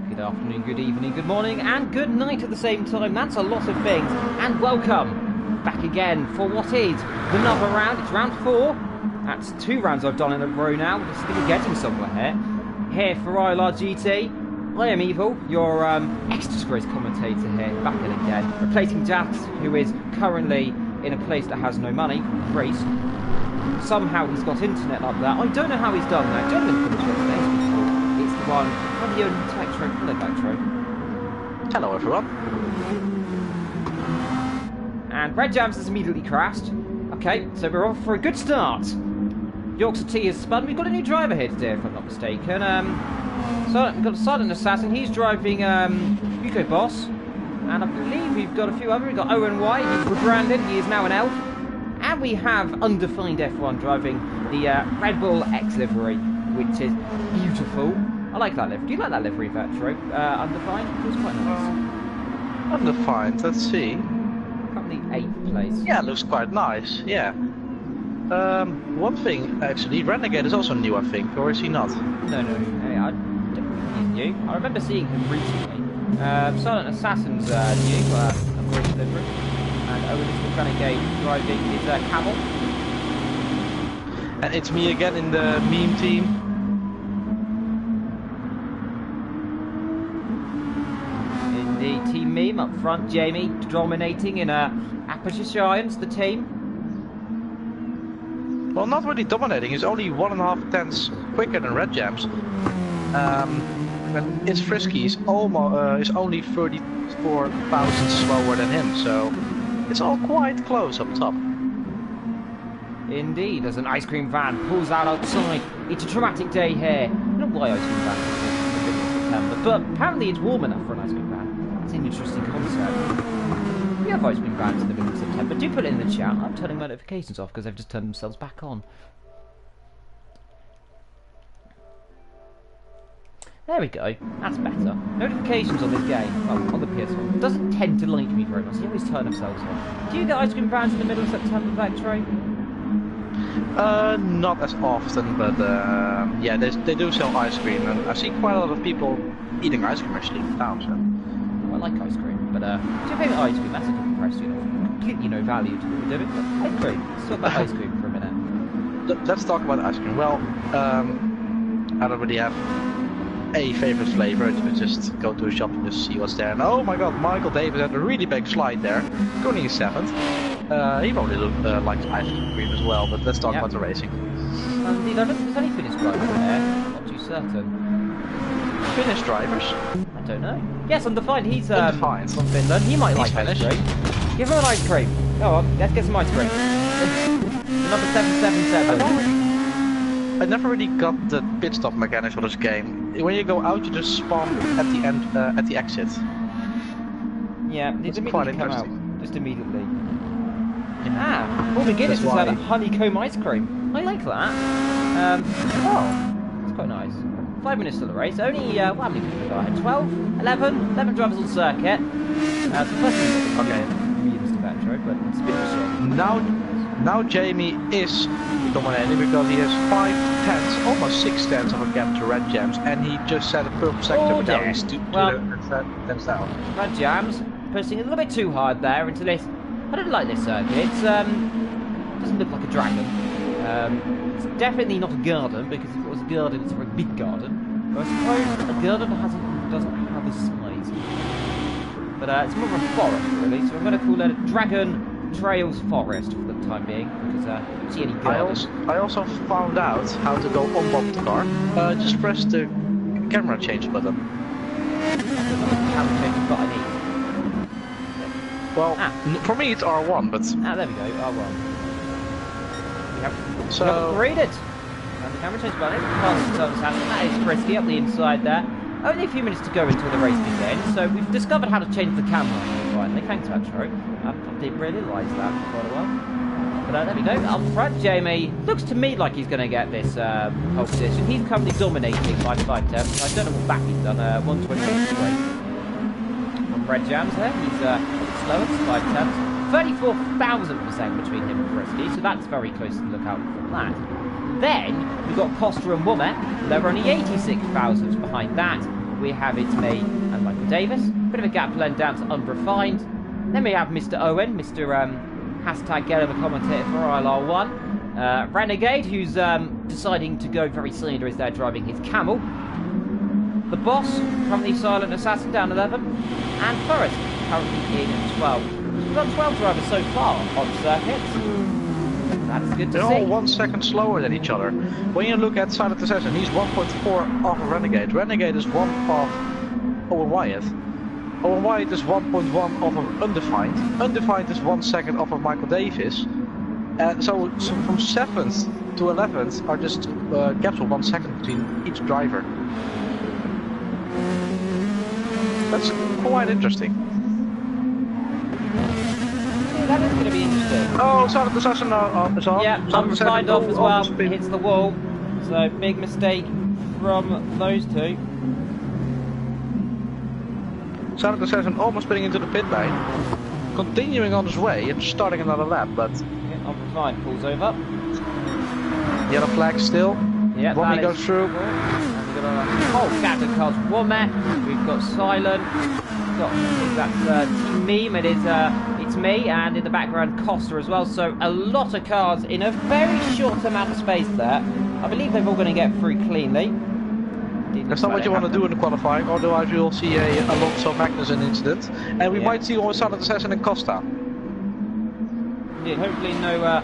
Good afternoon, good evening, good morning, and good night at the same time. That's a lot of things. And welcome back again for what is another round. It's round 4. That's 2 rounds I've done in a row now. We're still getting somewhere here. Here for ILRGT. I am Evil, your ex-disgrace commentator here, back in again. Replacing Jax, who is currently in a place that has no money, Greece. Somehow he's got internet like that. I don't know how he's done that. Gentlemen, come and it's the one. How do you Tektro? Hello, Tektro. Hello, everyone. And Red Jams has immediately crashed. Okay, so we're off for a good start. Yorkshire T is spun. We've got a new driver here today, if I'm not mistaken. So we've got Silent Assassin. He's driving Hugo Boss. And I believe we've got a few other. We've got Owen White. He's rebranded. He is now an elf. And we have Undefined F1 driving the Red Bull X livery, which is beautiful. I like that livery. Do you like that livery, Vetro? Undefined? It was quite nice. Undefined, let's see. Currently 8th place. Yeah, it looks quite nice, yeah. One thing, actually, Renegade is also new, I think, or is he not? No. Hey, I don't think he's new. I remember seeing him recently. Silent Assassin's new, a great livery. And Owen is the Renegade driving his Camel. And it's me again in the meme team. In the team meme up front, Jamie dominating in Aperture Giants, the team. Well, not really dominating, he's only 1.5 tenths quicker than Red Jams. And it's Frisky, is only 34,000 slower than him, so it's all quite close up top. Indeed, as an ice cream van pulls out outside. It's a traumatic day here. I don't know why ice cream vans are in the middle of September, but apparently it's warm enough for an ice cream van. It's an interesting concept. We have ice cream vans in the middle of September. Do put it in the chat. I'm turning notifications off because they've just turned themselves back on. There we go. That's better. Notifications on this game, well, on the PS4, doesn't tend to like me very much. They always turn themselves on. Do you get ice cream vans in the middle of September, Vectray? Not as often, but yeah, they do sell ice cream, and I see quite a lot of people eating ice cream actually in town. So. I like ice cream, but do you have ice cream? That's a good question. Completely no value to what we're doing, but ice cream. Let's talk about ice cream for a minute. Let's talk about ice cream. Well, I don't really have a favorite flavor. You just go to a shop and just see what's there. And oh my god, Michael Davis had a really big slide there. Going in 7th. He probably likes ice cream as well, but let's talk about the racing. Indeed, I don't think there's any Finnish drivers there. Not too certain. Finnish drivers? I don't know. Yes, Undefined. He's Undefined. from Finland. He might like Finnish. ice cream. Give him an ice cream. Go on, let's get some ice cream. Number 777. I never really got the pit stop mechanics for this game. When you go out, you just spawn at the end, at the exit. Yeah, it's quite immediately come out. interesting. Just immediately. Ah, Paul McGuinness has had a honeycomb ice cream. I like that. Oh, it's quite nice. 5 minutes to the race. Only, well, how many people are there? 12? 11 drivers on circuit. So first okay. Mr. Petro, but it's a bit of a shame. Now Jamie is dominating because he has 5 tenths, almost 6 tenths of a gap to Red Jams, and he just set a purple sector, but now he's 2 tenths down. Red Jams pushing a little bit too hard there into this. I don't like this circuit. It's doesn't look like a dragon. It's definitely not a garden, because if it was a garden, it's a very big garden. But I suppose a garden doesn't have a size. But it's more of a forest, really. So I'm going to call it a Dragon Trails Forest for the time being, because I don't see any gardens. I also found out how to go on top of the car. Just press the camera change button. Camera change button. Well, for me it's R1, but... Ah, there we go, R1. We have upgraded. And the camera change button. That is frisky up the inside there. Only a few minutes to go until the race begins, so we've discovered how to change the camera finally. Thanks, Vetro. I didn't realise that for quite a while. But there we go. Up front, Jamie looks to me like he's going to get this pole position. He's currently dominating by 5 tenths. I don't know what back he's done. 128. Red Jams there. He's slowest, 5 tenths. 34,000% between him and Frisky, so that's very close to look out for that. Then we've got Costa and Womack. They're only 86,000 behind that. We have It's Me and Michael Davis. Bit of a gap length down to Unrefined. Then we have Mr. Owen, Mr. hashtag get him a commentator for ILR1. Renegade, who's deciding to go very cylinder as they're driving his Camel. The Boss, currently Silent Assassin, down 11. And Forrest, currently in 12. We've got 12 drivers so far on circuits. That's good to see. They're all 1 second slower than each other. When you look at Silent Assassin, he's 1.4 off of Renegade. Renegade is 1 off Owen Wyatt. Owen Wyatt is 1.1 off of Undefined. Undefined is 1 second off of Michael Davis. And so from 7th to 11th are just gaps of 1 second between each driver. That's quite interesting. Yeah, that is going to be interesting. Oh, Silent Assassin is on. Yeah, Unrefined off as well. Hits the wall. So big mistake from those two. Silent Assassin almost spinning into the pit lane, continuing on his way and starting another lap, but... Yeah, Unrefined pulls over. Yellow flag still. Yeah, Robbie goes through. Oh, captain cars Womack. We've got Silent. That's Team Meme. It's Me, and in the background Costa as well. So a lot of cars in a very short amount of space there. I believe they're all going to get through cleanly. That's not what you want to do in the qualifying, otherwise you'll see a Alonso Magnussen incident, and we might see also Silent Assassin and Costa. Yeah, hopefully no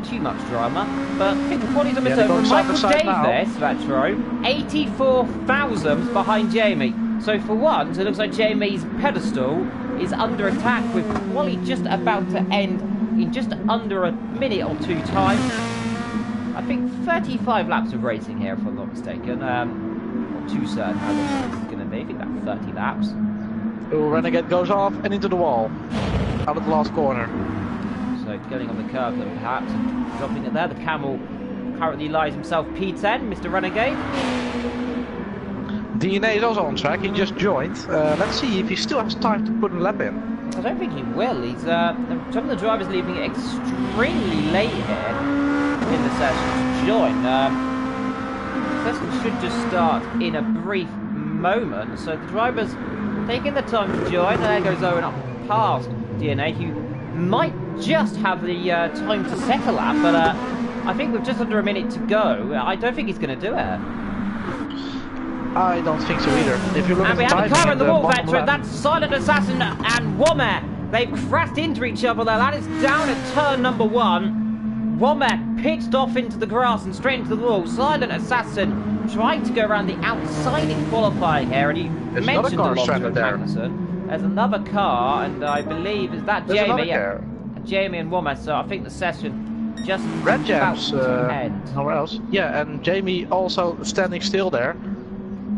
too much drama, but I think the quality's over. Michael Davis, Vetro, 84,000 behind Jamie. So for once, it looks like Jamie's pedestal is under attack with quali just about to end in just under a minute or two time. I think 35 laps of racing here, if I'm not mistaken. Not too certain how long this is going to be. I think that's 30 laps. Oh, Renegade goes off and into the wall. Out of the last corner. So getting on the curb then perhaps and dropping it there. The Camel currently lies himself P10, Mr. Renegade. DNA is also on track, he just joined. Let's see if he still has time to put a lap in. I don't think he will. He's some of the drivers leaving it extremely late here in the session to join. Session should just start in a brief moment, so the drivers taking the time to join. And there goes Owen up past DNA, who might just have the time to set a lap, but I think with just under a minute to go, I don't think he's going to do it. I don't think so either. If you look and at we have a car in the wall, veteran. lap. That's Silent Assassin and Womack. They've crashed into each other there. That is down at turn number 1. Womack pitched off into the grass and straight into the wall. Silent Assassin trying to go around the outside in qualifying here, and he mentioned Alonso Magnussen. There's another car, and I believe is that Jamie. Jamie and Womack. So I think the session just Red Jams end. Nowhere else. Yeah, and Jamie also standing still there.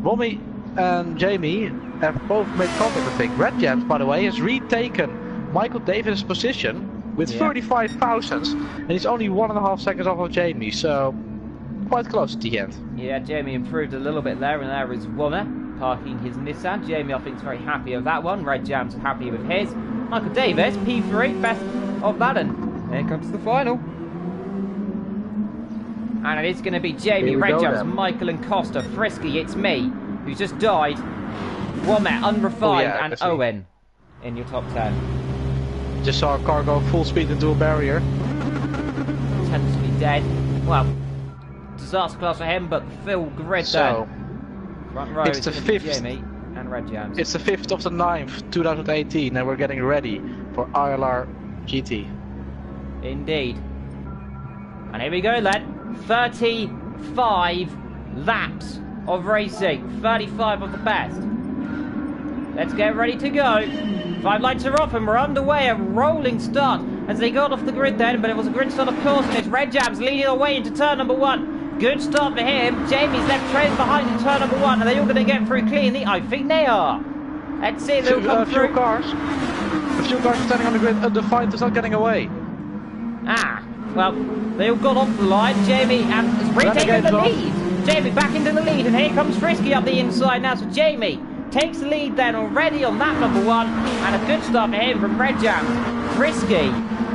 Romy and Jamie have both made contact, I think. Red Jams, by the way, has retaken Michael Davis' position with 35 thousandths, and he's only 1.5 seconds off of Jamie, so quite close at the end. Yeah, Jamie improved a little bit there, and there is Womack parking his Nissan. Jamie, I think, is very happy with that one. Red Jams are happy with his. Michael Davis, P3, best of that, and here comes the final. And it is going to be Jamie, Red Jams, Michael and Costa, Frisky, It's Me, who's just died, Womack, Unrefined, and Owen in your top 10. Just saw a car go full speed into a barrier. Potentially dead. Well, disaster class for him, but the full grid then. Front row it's the 5th. Jamie and Red Jams. It's the 5th of the 9th, 2018, and we're getting ready for ILR GT. Indeed. And here we go, then. 35 laps of racing. 35 of the best. Let's get ready to go. 5 lights are off and we're underway. A rolling start as they got off the grid then, but it was a grid start of course, and it's Red Jams leading the way into turn number 1. Good start for him. Jamie's left trailing behind in turn number 1. Are they all going to get through cleanly? I think they are. Let's see if they'll come through. A few cars standing on the grid, Undefined is not getting away. Well, they all got off the line. Jamie has retaken the lead. Jamie back into the lead, and here comes Frisky up the inside now. So Jamie takes the lead then already on that number 1, and a good start for him from Red Jams. Frisky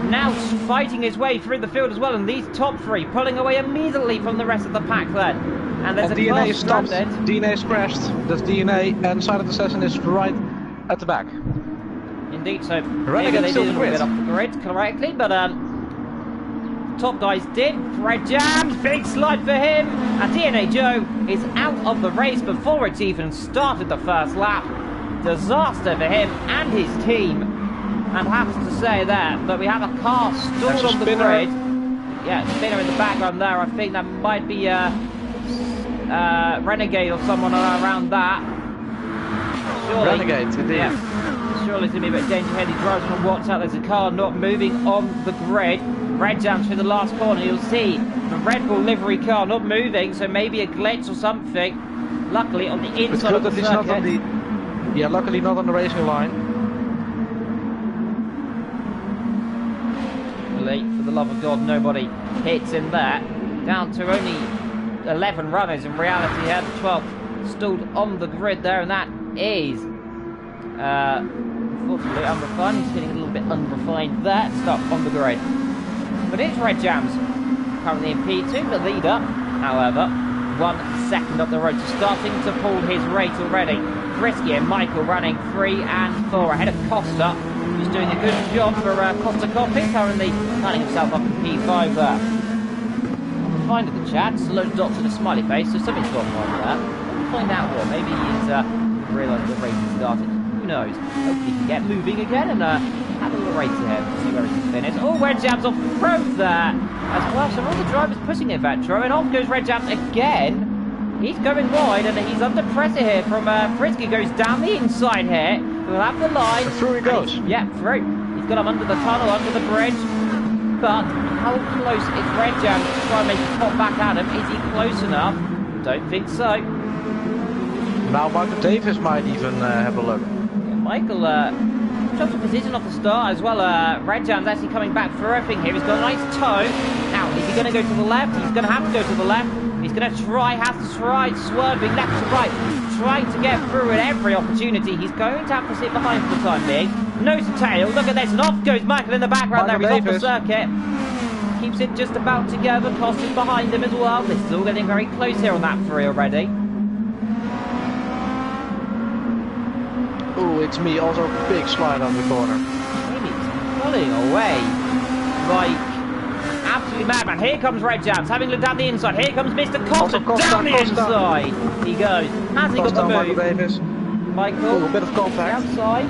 now fighting his way through the field as well, and these top three pulling away immediately from the rest of the pack then. And there's a DNA stopped. stranded. DNA is crashed. That's DNA, and Silent Assassin is right at the back. Indeed, so Renegade they still didn't the get off the grid correctly, but top guys did. Red Jams, big slide for him, and DNA Joe is out of the race before it's even started the first lap. Disaster for him and his team. And have to say that we have a car stalled on the grid. Yeah, spinner in the background there. I think that might be Renegade or someone around that. Surely, Renegade, indeed. Yeah, surely it's going to be a bit danger head. He drives on what's out. There's a car not moving on the grid. Red Jams through the last corner. You'll see the Red Bull livery car not moving, so maybe a glitch or something. Luckily on the inside of the circuit. Not on the, yeah, luckily not on the racing line. For the love of God, nobody hits in there. Down to only 11 runners in reality here. The 12th stalled on the grid there, and that is unfortunately unrefined. He's feeling a little bit unrefined there. Stuck on the grid. But it's Red Jams currently in P2, the leader. However, 1 second up the road, so starting to pull his rate already. Frisky and Michael running 3 and 4 ahead of Costa. He's doing a good job for Costa Coffee, currently finding himself up in P5 there. Find in the chat, slow dots and a smiley face, so something's gone wrong there. We'll find out what. Maybe he's realised the race has started. Who knows? Hopefully he can get moving again and have a little race ahead to see where he can finish. Oh, Red Jams off the road there as well. So all the drivers pushing it, Vetro, and off goes Red Jams again. He's going wide and he's under pressure here from Frisky. Goes down the inside here. We'll have the line. Through he goes. Yeah, through. He's got him under the tunnel, under the bridge. But how close is Red Jams to try and make a pop back at him? Is he close enough? Don't think so. Now Michael Davis might even have a look. Yeah, Michael dropped a position off the start as well. Red Jams actually coming back for everything here. He's got a nice toe. Now, is he going to go to the left? He's going to have to go to the left. He's going to try, has to try, swerving left to right, trying to get through at every opportunity. He's going to have to sit behind for the time being. Nose to tail, look at this, and off goes Michael in the background there. He's off the circuit. Keeps it just about together, Costa's behind him as well. This is all getting very close here on that 3 already. Ooh, it's me, also big slide on the corner. He's pulling away like absolutely madman. Here comes Red Jams, having looked down the inside. Here comes Mr. Costa, down the inside. He goes. Has he got the move? Michael Davis. Michael, Ooh, a bit of contact. Outside.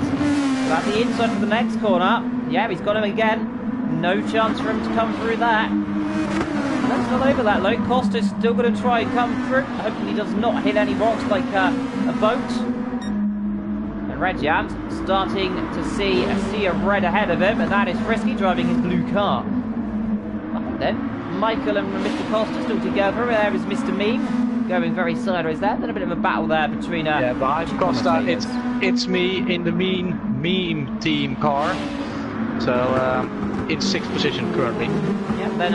About the inside for the next corner. Yeah, he's got him again. No chance for him to come through that. Let's not over that low. Costa's still going to try and come through. Hopefully he does not hit any rocks like a boat. And Red Jams starting to see a sea of red ahead of him, and that is Frisky driving his blue car. Then Michael and Mr. Costa still together. There is Mr. Meme going very sideways there. Then a bit of a battle there between yeah, behind Costa it's me in the meme team car. So in 6th position currently. Yeah, then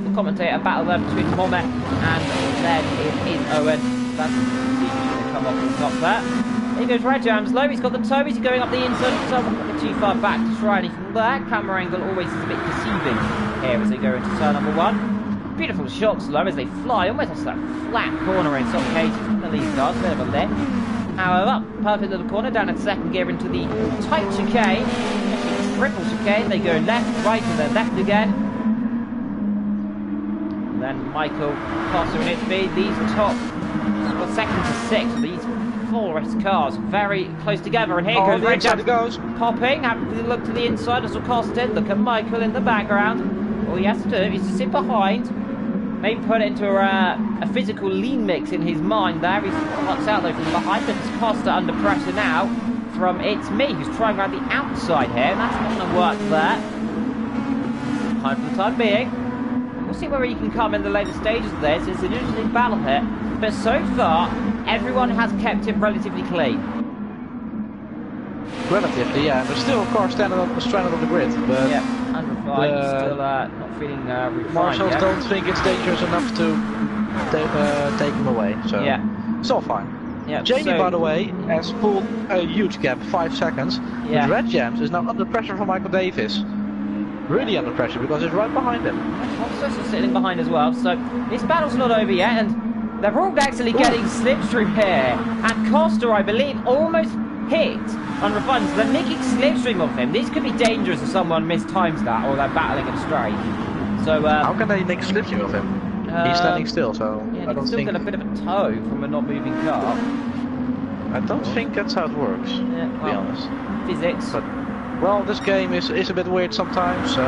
the commentator battle there between Momet and then it is Owen. That's the come off the top there. Here goes Red Jams low. He's got the toe. He's going up the inside. So not get too far back to try anything there. Camera angle always is a bit deceiving here as they go into turn number 1. Beautiful shots low as they fly. Almost a flat corner in some cases from the lead cars. Bit of a lift. However, perfect little corner down in 2nd gear into the tight chicane. Triple chicane. They go left, right, and then left again. And then Michael Costa in its speed. These top 2nd to 6th. These 4 race cars very close together, and here goes Red Jams popping, having a look to the inside as Costa. Look at Michael in the background. All he has to do is to sit behind, maybe put it into a physical lean mix in his mind there. He cuts out though from behind, but it's Costa under pressure now from It's Me, who's trying around the outside here, and that's not going to work there. Behind for the time being. We'll see where he can come in the later stages of this. It's an interesting battle here, but so far everyone has kept it relatively clean. Relatively, yeah. But still, of course, stranded on the grid. But yeah, unrefined, still not feeling refined Marshals yet. don't think it's dangerous enough to take him away. So yeah, it's all fine. Yeah, Jamie, by the way, has pulled a huge gap, 5 seconds. Yeah. But Red Jams is now under pressure from Michael Davis. really under pressure because it's right behind him. Costa's sitting behind as well, so this battle's not over yet, and they're all actually getting slipstream here. And Costa, I believe, almost hit on Refined, so they're nicking slipstream off him. This could be dangerous if someone mistimes that, or they're battling him straight. So how can they nick slipstream off him? He's standing still, so yeah, I don't still think. get a bit of a tow from a not moving car. I don't think that's how it works. Yeah, to be honest. Physics. But well, this game is a bit weird sometimes, so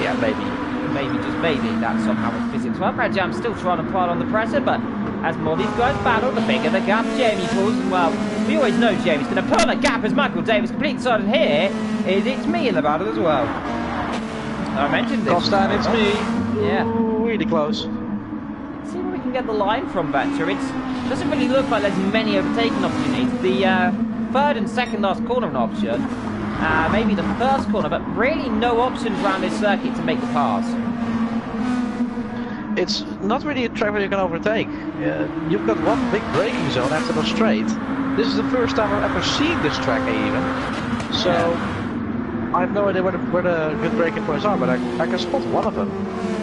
yeah, maybe. Maybe, just maybe, that's somehow with physics. Well, Red Jam's still trying to pile on the pressure, but as more of these guys battle, the bigger the gap Jamie pulls. And well, we always know Jamie's going to pull a gap as Michael Davis completely decided here is it's me in the battle as well. I mentioned this. Costa, and it's me. Yeah. Ooh, really close. Let's see where we can get the line from, Vetcher. It doesn't really look like there's many overtaking opportunities. The third and second last corner an option. Maybe the first corner, but really no options around this circuit to make the pass. It's not really a track where you can overtake. You've got one big braking zone after the straight. This is the first time I've ever seen this track even. So I have no idea where the good braking points are, but I can spot one of them.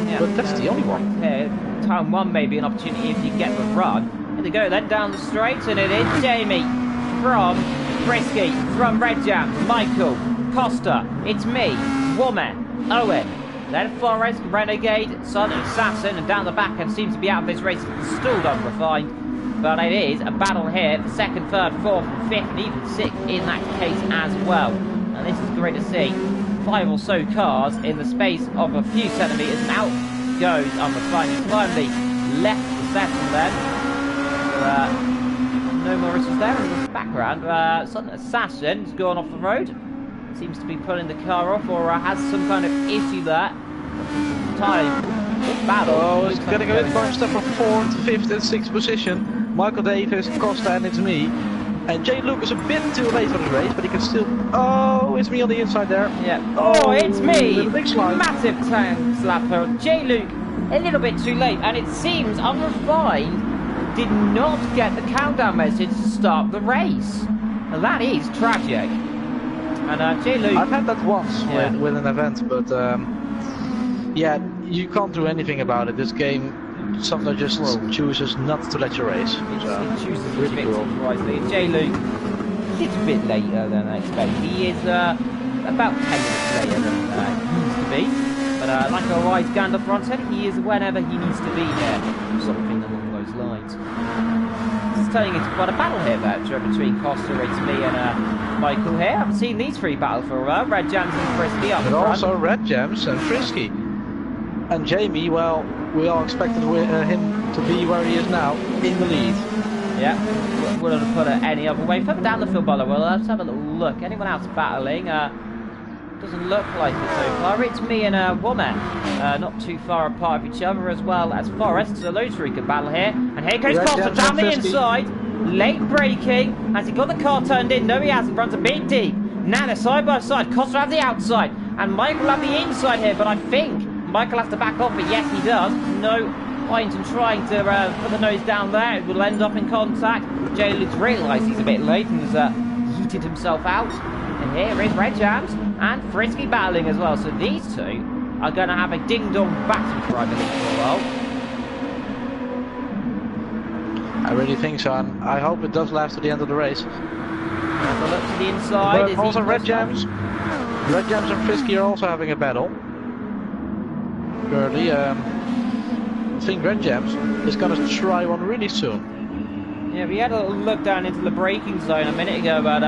Yeah, but that's the only one. Time one may be an opportunity if you get the run. Here they go then down the straight, and it is Jamie from Frisky, from Red Jam, Michael, Costa, it's me, Woman, Owen, then Forrest, Renegade, Son and Assassin, and down the back end seems to be out of this race, stalled on Refined. But it is a battle here for second, third, fourth, and fifth, and even sixth in that case as well. And this is great to see. 5 or so cars in the space of a few centimetres, and out goes Unrefined. He finally left the settle then. No more issues there in the background. Sudden Assassin's gone off the road. Seems to be pulling the car off, or has some kind of issue there. Time. Battle. Oh, it's getting a bit bunched up from 4th, 5th, and 6th position. Michael Davis, Costa, and it's me. And Jay Luke is a bit too late for the race, but he can still. Oh, it's me on the inside there. Yeah. Oh, it's me. Big slide. Massive tank slapper. Jay Luke a little bit too late, and it seems Unrefined did not get the countdown message to start the race. Now that is tragic. And Jay Luke, I've had that once with an event, but yeah, you can't do anything about it. This game sometimes just chooses not to let you race. It chooses really wisely. Jay Luke, he's a bit later than I expected. He is about 10 minutes later than he needs to be. But like a wise Gandalf said, he is whenever he needs to be there. Something along those lines. This is turning into quite a battle here, Vetcher, between Costa, it's me, and Michael here. I haven't seen these three battle for a while. Red Jams and Frisky up but front. Also Red Jams and Frisky. And Jamie, well, we all expected him to be where he is now, in the lead. Yeah, wouldn't have put it any other way. Further down the field, by the way, let's have a little look. Anyone else battling? Doesn't look like it so far. It's me and Woman, not too far apart of each other, as well as Forrest. So those three can battle here. And here goes Costa down the inside. Late braking. Has he got the car turned in? No, he hasn't. Runs a bit deep. Now they're side by side. Costa have the outside, and Michael have the inside here. But I think Michael has to back off. But yes, he does. No point in trying to put the nose down there. It will end up in contact. Jay Luke's realised he's a bit late and has heated himself out. And here is Red Jams and Frisky battling as well. So these two are going to have a ding-dong battle for, I believe, for a while. I really think so, and I hope it does last to the end of the race. Have a look to the inside. But also Red Jams and Frisky are also having a battle. Currently, I think Red Jams is going to try one really soon. Yeah, we had a little look down into the braking zone a minute ago, but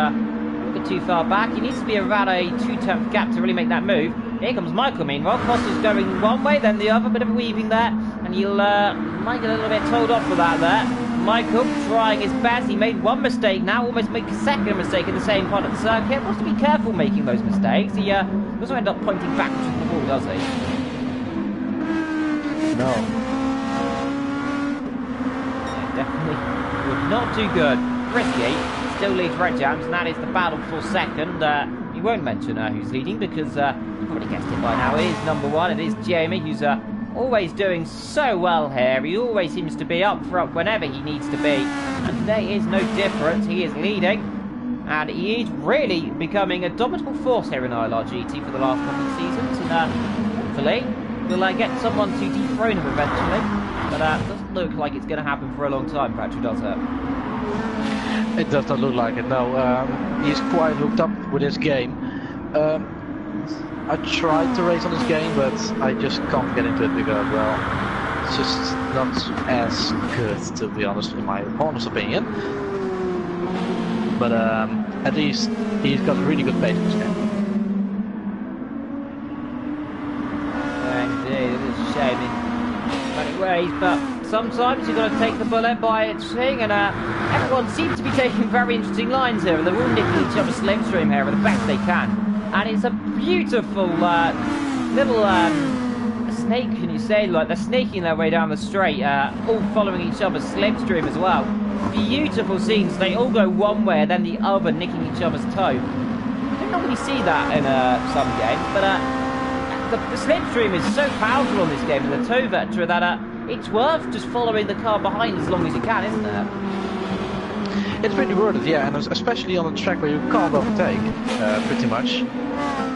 too far back. He needs to be about a 2-tenth gap to really make that move. Here comes Michael, meanwhile. Costa's going one way, then the other, bit of weaving there, and he'll might get a little bit told off for that there. Michael trying his best. He made one mistake now, almost make a second mistake in the same part of the circuit. Wants to be careful making those mistakes. He doesn't end up pointing backwards at the ball, does he? No. Yeah, definitely would not do good. Risky. Still leads Red Jams, and that is the battle for second. He won't mention who's leading because you've probably guessed it by now. It is number one. It is Jamie, who's always doing so well here. He always seems to be up front whenever he needs to be, and today is no different. He is leading, And he is really becoming a dominant force here in ILRGT for the last couple of seasons. And hopefully we'll get someone to dethrone him eventually. But it doesn't look like it's going to happen for a long time, Patrick, does it? It does not look like it, no. He's quite hooked up with his game. I tried to race on this game, but I just can't get into it because, well, it's just not as good, to be honest, in my honest opinion. But at least he's got really good pace in this game. Indeed, it is a shame in many ways, but sometimes you've got to take the bullet by its thing, and everyone seems to be taking very interesting lines here, and they're all nicking each other's slipstream here the best they can. And it's a beautiful little snake, can you say? Like, they're snaking their way down the straight, all following each other's slipstream as well. Beautiful scenes. They all go one way and then the other, nicking each other's toe. You don't normally see that in some games, but the slipstream is so powerful on this game, and the toe vector, that it's worth just following the car behind as long as you can, isn't it? It's pretty worth it, yeah, and especially on a track where you can't overtake, pretty much.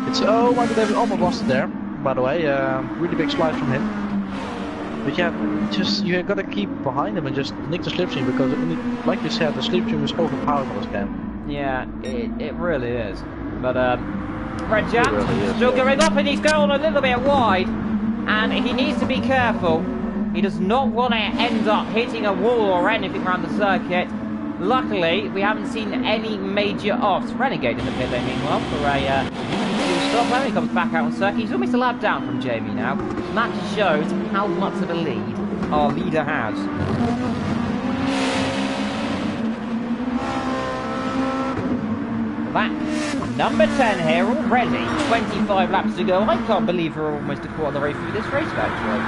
It's, oh, Michael David almost lost it there, by the way, really big slide from him. But yeah, just, you gotta keep behind him and just nick the slipstream, because, like you said, the slipstream is overpowered on this game. Yeah, it really is. But, Red Jam really still going up, and he's going a little bit wide, and he needs to be careful. He does not want to end up hitting a wall or anything around the circuit. Luckily, we haven't seen any major offs. Renegade in the pit lane, meanwhile, for a stop. When he comes back out on circuit, he's almost a lap down from Jamie now. And that just shows how much of a lead our leader has. Back number 10 here already. 25 laps to go. I can't believe we're almost a quarter of the way through this race, actually.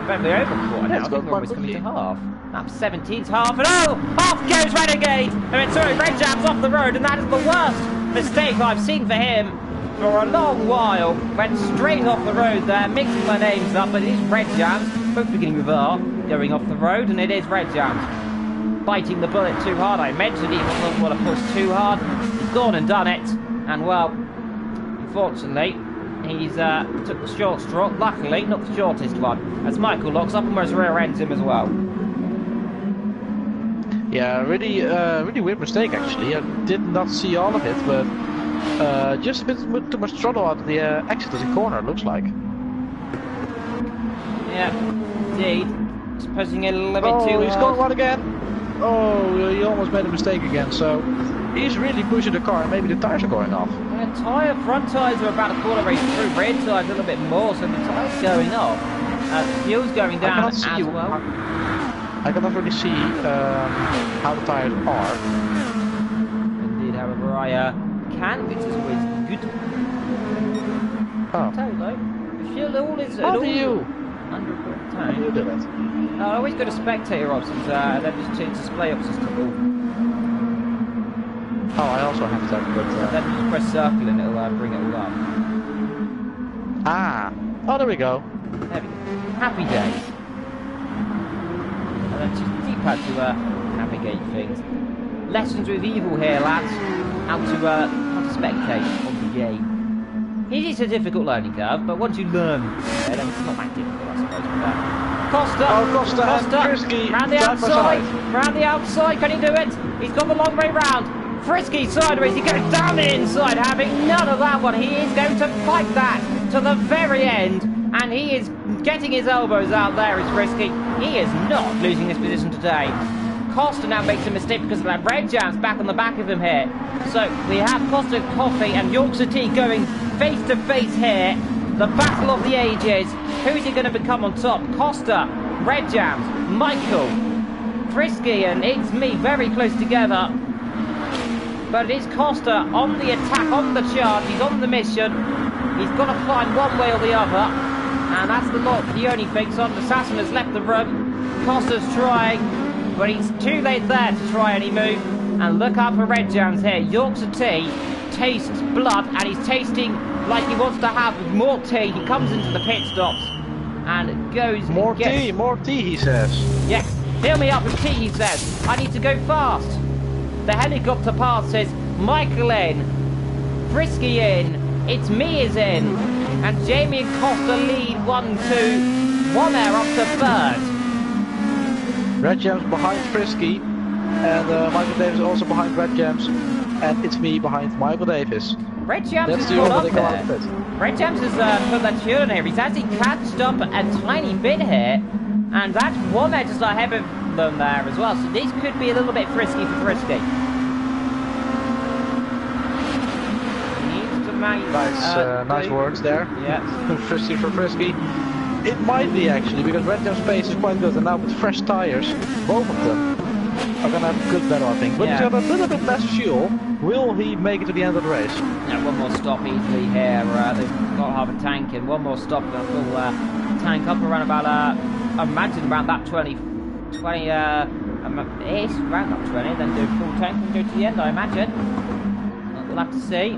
In fact, we're over a quarter now. I think we're almost coming to half. Lap 17's half, and oh! Off goes Renegade! I mean, sorry, Red Jam's off the road, and that is the worst mistake I've seen for him for a long while. Went straight off the road there, mixing my names up, but it is Red Jam's, both beginning with R, going off the road, and it is Red Jam's. Biting the bullet too hard. I mentioned he doesn't want to push too hard. He's gone and done it, and well, unfortunately, he's took the short straw. Luckily, not the shortest one, as Michael locks up and almost rear ends him as well. Yeah, really weird mistake actually. I did not see all of it, but just a bit too much throttle out of the exit of the corner, it looks like. Yeah, indeed. Just pushing it a little bit too hard. He's going one again. Oh, he almost made a mistake again, so he's really pushing the car, and maybe the tires are going off. Front tyres are about a quarter way through, rear tyres a little bit more, so the tyres going off. Fuel's going down as well. I cannot really see how the tires are. Indeed, however, I can, which is always good. Oh. Tell you though, the fuel all is How do you? Under a tank. How do you do that? I always go to spectator options, and then just change display options to all. Oh, I also have that, but then just press circle and it'll bring it all up. Ah! Oh, there we go. There we go. Happy days. And then just D-pad to navigate things. Lessons with evil here, lads. How to spectate on the game. It is a difficult learning curve, but once you learn, then it's not that difficult, I suppose. Costa, Frisky, round the outside, can he do it? He's got the long way round. Frisky sideways, he goes down the inside, having none of that one. He is going to fight that to the very end, and he is getting his elbows out there, is Frisky. He is not losing this position today. Costa now makes a mistake because of that. Red Jam's back on the back of him here. So we have Costa Coffee and Yorkshire Tea going face to face here. The battle of the ages. Who is he going to become on top? Costa, Red Jams, Michael, Frisky, and it's me very close together. But it is Costa on the attack, on the charge. He's on the mission. He's got to find one way or the other. And that's the only thing. So the assassin has left the room. Costa's trying, but he's too late there to try any move. And look out for Red Jams here. Yorkshire Tea tastes blood, and he's tasting like he wants to have more tea. He comes into the pit stops and goes more tea, he says. Yes, fill me up with tea, he says. I need to go fast. The helicopter passes Michael in. Frisky in. It's me is in. And Jamie and Costa lead 1-2. One there up to third. Red Jams behind Frisky. And Michael Davis also behind Red Jams. And it's me behind Michael Davis. Red Jams That's has the caught order up they come out of there. it. Red Jams has put that shield on here. He's actually catched up a tiny bit here. And that's one there just ahead of them there as well. So this could be a little bit frisky for Frisky. Needs to make, nice words there. Yeah. Frisky for Frisky. It might be actually, because Red Jam's pace is quite good. And now with fresh tires, both of them are going to have a good battle, I think. But he's got a little bit less fuel. Will he make it to the end of the race? Yeah, one more stop easily here. They've got half a tank in. One more stop, and a full tank up around about, I imagine around that 20, it's around that 20, then do full tank and go to the end, I imagine. We'll have to see.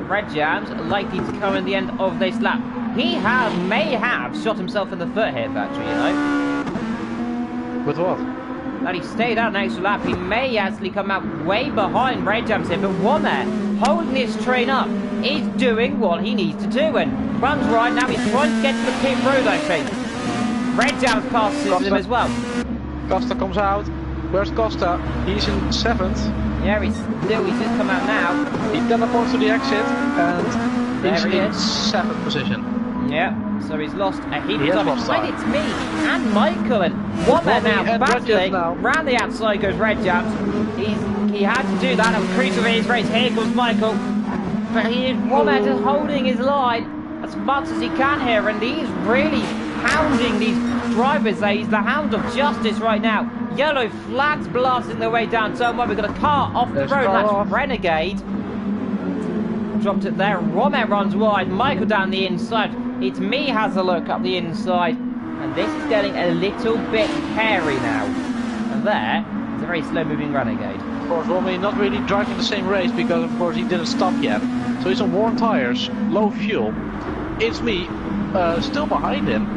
Red Jams likely to come in the end of this lap. He may have shot himself in the foot here, actually, you know. With what? And he stayed out an extra lap. He may actually come out way behind Red Jams here, but one there, holding his train up, is doing what he needs to do and runs right now. He's trying to get to the pit road, I think. Red Jams passes him as well. Costa comes out. Where's Costa? He's in 7th. Yeah, he's just come out now. He teleports to the exit and he's in 7th position. Yeah, so he's lost a heap of time. It's me and Michael and one there now battling. Round the outside goes Red Jams. He had to do that and crucial for his race. Here comes Michael. But he is one there just holding his line as much as he can here, and he's really hounding these drivers there. He's the hound of justice right now. Yellow flags blasting their way down turn 1. We've got a car off the road. That's Renegade. Dropped it there. Romer runs wide. Michael down the inside. It's me has a look up the inside. And this is getting a little bit hairy now. And there is a very slow moving Renegade. Of course, Romy not really driving the same race because of course he didn't stop yet. So he's on worn tires, low fuel. It's me still behind him.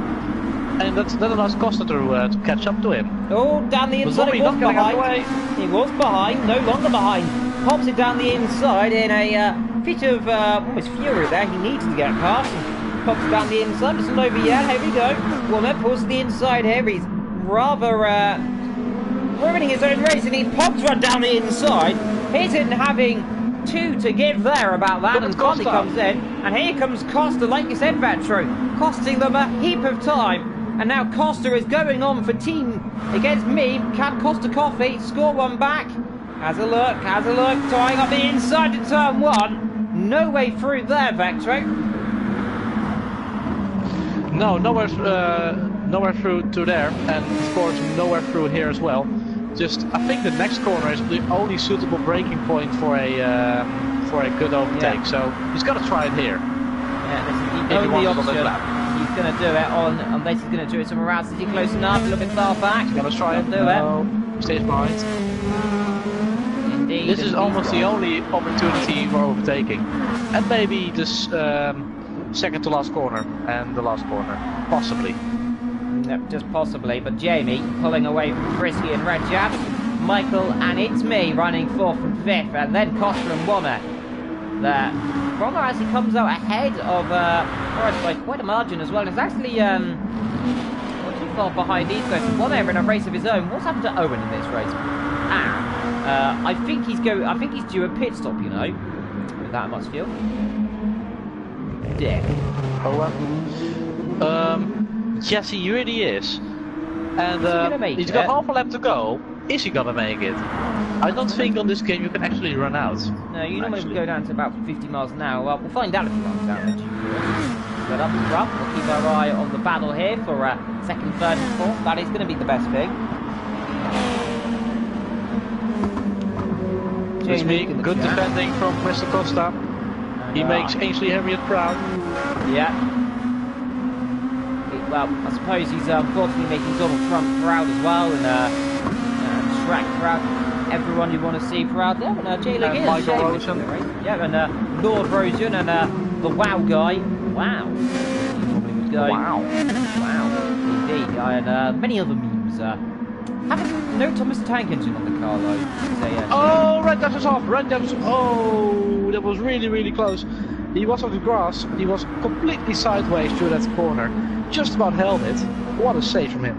And that allows Costa to catch up to him. Oh, down the inside, he was behind. He was behind, no longer behind. Pops it down the inside in a bit of almost fury there. He needs to get past. Pops it down the inside, it's not over yet. Here we go. Woman pulls to the inside here. He's rather ruining his own race, and he pops right down the inside. Isn't having two to give there about that, and Conley comes in. And here comes Costa, like you said, Vetro, costing them a heap of time. And now Costa is going on for team against me. Can Costa Coffee score one back? Has a look, tying up the inside to turn 1. No way through there, Vectro. No, nowhere through to there, and of course nowhere through here as well. Just, I think the next corner is the only suitable braking point for a good overtake. Yeah. So he's got to try it here. Yeah, this is the only option. He's going to do it unless he's going to do it somewhere else. Is he close enough? A little bit far back. He's going to try it. Do it. Stays behind. Indeed. This is almost the only opportunity for overtaking, and maybe this second to last corner and the last corner, possibly. Yep, just possibly. But Jamie pulling away from Frisky and Red Jam. Michael and it's me running 4th and 5th, and then Costa and Wommer. There. Wommer actually comes out ahead of Forrest by quite a margin as well. It's actually not too far behind these guys. Wommer in a race of his own. What's happened to Owen in this race? I think he's due a pit stop, you know, with that much fuel. Yeah. Yes, he really is. And he's got half a lap to go. Is he gonna make it? I don't think on this game you can actually run out. No, you normally would go down to about 50 miles an hour. Well, we'll find out if he runs down. But up front, we'll keep our eye on the battle here for 2nd, 3rd and 4th. That is going to be the best thing. It's me, good defending from Mr. Costa. He makes Ainsley Harriet proud. Yeah. Well, I suppose he's unfortunately making Donald Trump proud as well, and Shrek proud. Everyone you want to see proud there. And J-Leg is Michael Rosen. Yeah, and Lord Rosen and the Wow guy. Wow. He normally would go. Wow. Wow. Indeed. And many other memes Haven't no Thomas Tank engine on the car though. Oh, Red Jams is off. Red Jams. Oh, that was really, really close. He was on the grass. He was completely sideways through that corner. Just about held it. What a save from him.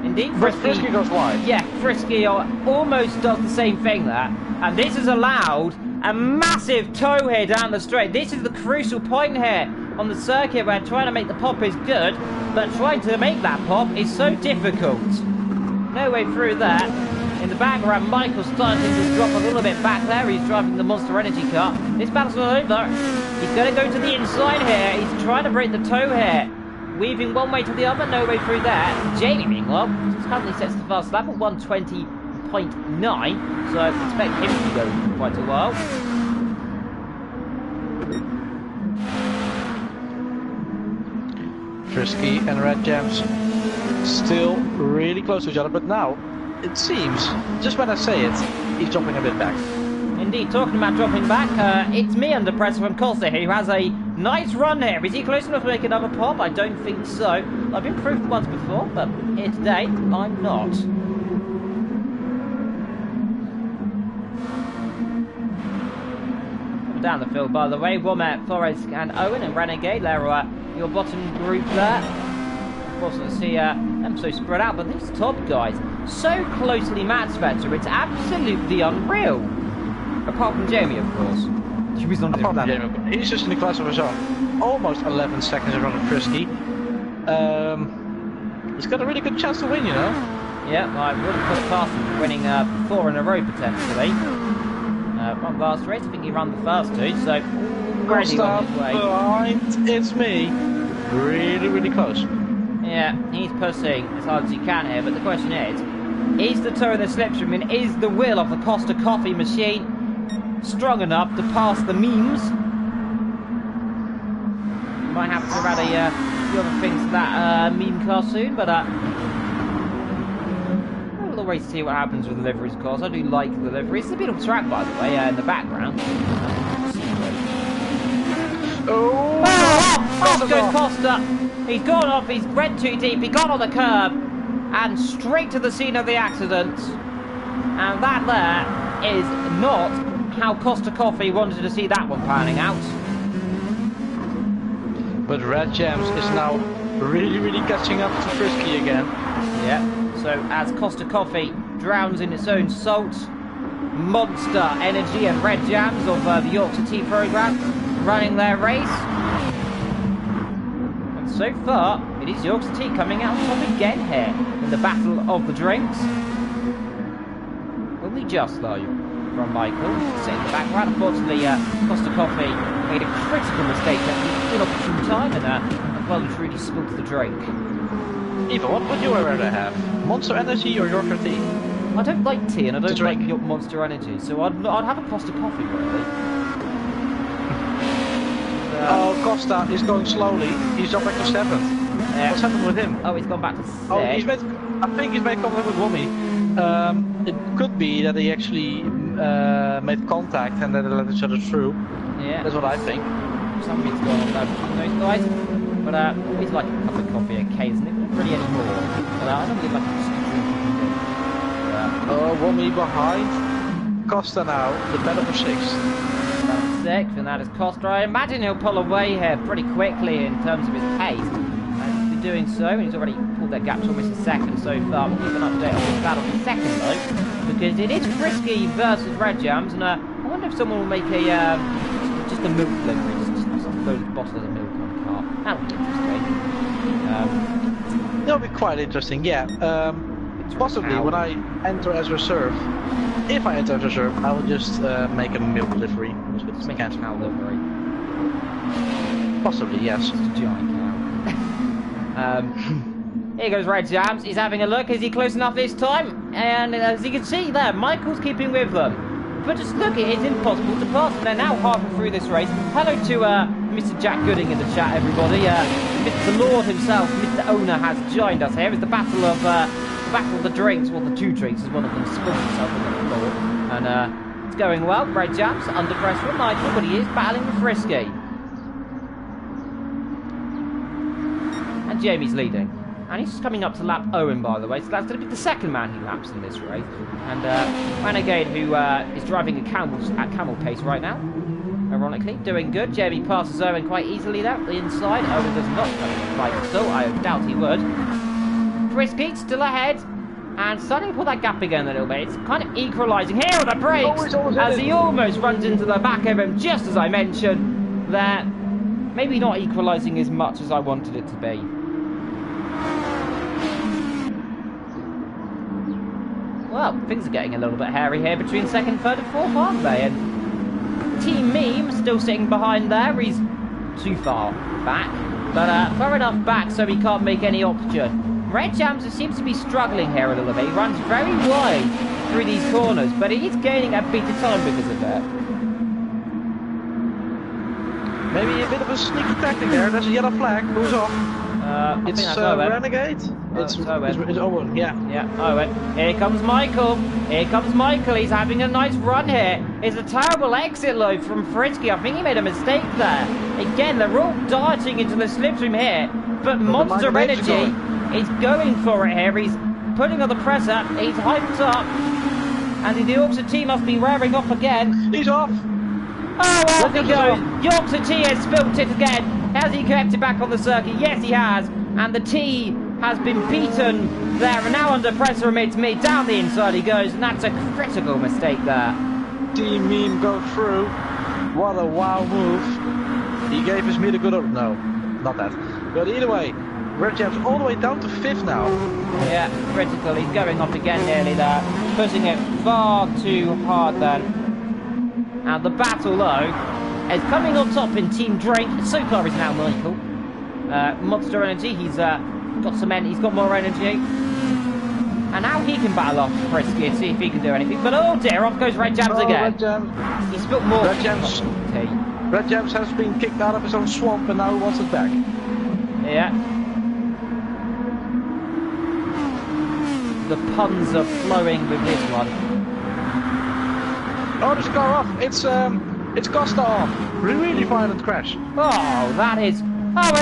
Indeed, Frisky goes wide. Yeah, Frisky almost does the same thing there. And this has allowed a massive tow here down the straight. This is the crucial point here on the circuit where trying to make the pop is good, but trying to make that pop is so difficult. No way through there. In the background, Michael's starting to drop a little bit back there. He's driving the Monster Energy car. This battle's not over. He's going to go to the inside here. He's trying to break the toe here. Weaving one way to the other, no way through there. Jamie, meanwhile, currently sets the fast lap at 120.9, so I expect him to go for quite a while. Frisky and Red Jams still really close to each other, but now it seems, just when I say it, he's jumping a bit back. Indeed, talking about dropping back, it's me under pressure from Costa who has a nice run here. Is he close enough to make another pop? I don't think so. I've been proved once before, but here today, I'm not. Down the field, by the way, Womet, Forrest and Owen and Renegade, they're your bottom group there. Of course, I see them so spread out, but these top guys, so closely matched, Spencer, it's absolutely unreal. Apart from Jamie, of course. He's just in the class of his own. Almost 11 seconds in front of Frisky. He's got a really good chance to win, you know. Yeah, I wouldn't put it past him winning 4 in a row potentially. From last race, I think he ran the first 2, so already on his way. Behind, it's me. Really, really close. Yeah, he's pushing as hard as he can here, but the question is the toe in the slipstream and is the wheel of the Costa Coffee machine strong enough to pass the memes? Might have to add a few other things to that meme car soon, but we'll always see what happens with the liveries, of course. I do like the liveries. It's a beautiful track, by the way, in the background. Off goes Costa. He's gone off, he's went too deep, he got on the curb and straight to the scene of the accident. And that there is not how Costa Coffee wanted to see that one panning out. But Red Jams is now really, really catching up to Frisky again. Yeah, so as Costa Coffee drowns in its own salt, Monster Energy and Red Jams of the ILRGT program running their race. And so far, it is ILRGT coming out top again here in the battle of the drinks. Only just though. From Michael, sitting in the background. Unfortunately, Costa Coffee made a critical mistake at the inopportune time and well and truly spilled the drink. Eva, what would you rather have? Monster Energy or Yorker tea? I don't like tea and I don't like Monster Energy, so I'd have a Costa Coffee really. Oh, Costa is going slowly. He's up back to 7th. Yeah. What's happened with him? Oh, he's gone back to 6. Oh, I think he's made contact with Wommy. It could be that he actually made contact and then they let each other through. Yeah. That's what I think. Something's going on there between those guys. But always like a cup of coffee occasionally, not really anymore. But I don't really like just drinking. Oh, Wommy behind. Costa now, the battle for 6th. 6th, and that is Costa. I imagine he'll pull away here pretty quickly in terms of his pace. And he's doing so, and he's already pulled that gap to almost a second so far. We'll give an update on this battle in a second though, because it is Frisky versus Red Jams, and I wonder if someone will make a just a milk delivery, just a load of bottles of milk on the car. That would be interesting. That'll be quite interesting, yeah. Possibly when I enter as reserve. If I enter as reserve, I will just make a milk delivery. Just make a cow delivery. Possibly, yes. Just a giant cow. Here goes Red Jams. He's having a look. Is he close enough this time? And as you can see there, Michael's keeping with them. But just look, it's impossible to pass. And they're now halfway through this race. Hello to Mr. Jack Gooding in the chat, everybody. Mr. Lord himself, Mr. Owner, has joined us here. It's the battle of the drinks. Well, the 2 drinks, as one of them spilled himself on the floor. And it's going well. Red Jams under pressure with Michael, but he is battling with Frisky. And Jamie's leading. And he's just coming up to lap Owen, by the way. So that's going to be the second man he laps in this race. And Renegade, who is driving at camel pace right now, ironically, doing good. Jamie passes Owen quite easily there, the inside. Owen does not fight still. I doubt he would. Frisky still ahead. And starting to pull that gap again a little bit. It's kind of equalising here on the brakes as he almost runs into the back of him, just as I mentioned. There, maybe not equalising as much as I wanted it to be. Well, things are getting a little bit hairy here between second, third and fourth, aren't they? And Team Meme still sitting behind there. He's too far back, but far enough back so he can't make any oxygen. Red Jams seems to be struggling here a little bit. He runs very wide through these corners, but he's gaining a bit of time because of that. Maybe a bit of a sneaky tactic there. There's a yellow flag. Who's off? It's Renegade. It's Owen. Yeah. Yeah, Owen. Here comes Michael. Here comes Michael. He's having a nice run here. It's a terrible exit load from Frisky. I think he made a mistake there. Again, they're all darting into the slipstream here, but Monster Energy is going for it here. He's putting on the pressure. He's hyped up, and the Yorkshire T must be wearing off again. He's off. Oh, off he goes. Yorkshire T has spilt it again. Has he kept it back on the circuit? Yes, he has. And the T has been beaten there, and now under pressure amidst me. Down the inside he goes, and that's a critical mistake there. Team Meme go through. What a wow move. He gave his meter good... No, not that. But either way, Red Jam's all the way down to 5th now. Yeah, critical. He's going off again nearly there. Pushing it far too hard then. And the battle, though, is coming on top in Team Drake. So far is now Michael. Monster Energy, he's got he's got more energy. And now he can battle off Frisky and see if he can do anything. But oh dear, off goes Red Jams again. Red Jams. He spilt more. Red Jams has been kicked out of his own swamp and now he wants it back. Yeah. The puns are flowing with this one. Oh, there's a car off. It's Costa off. Really violent crash. Oh, that is... Oh,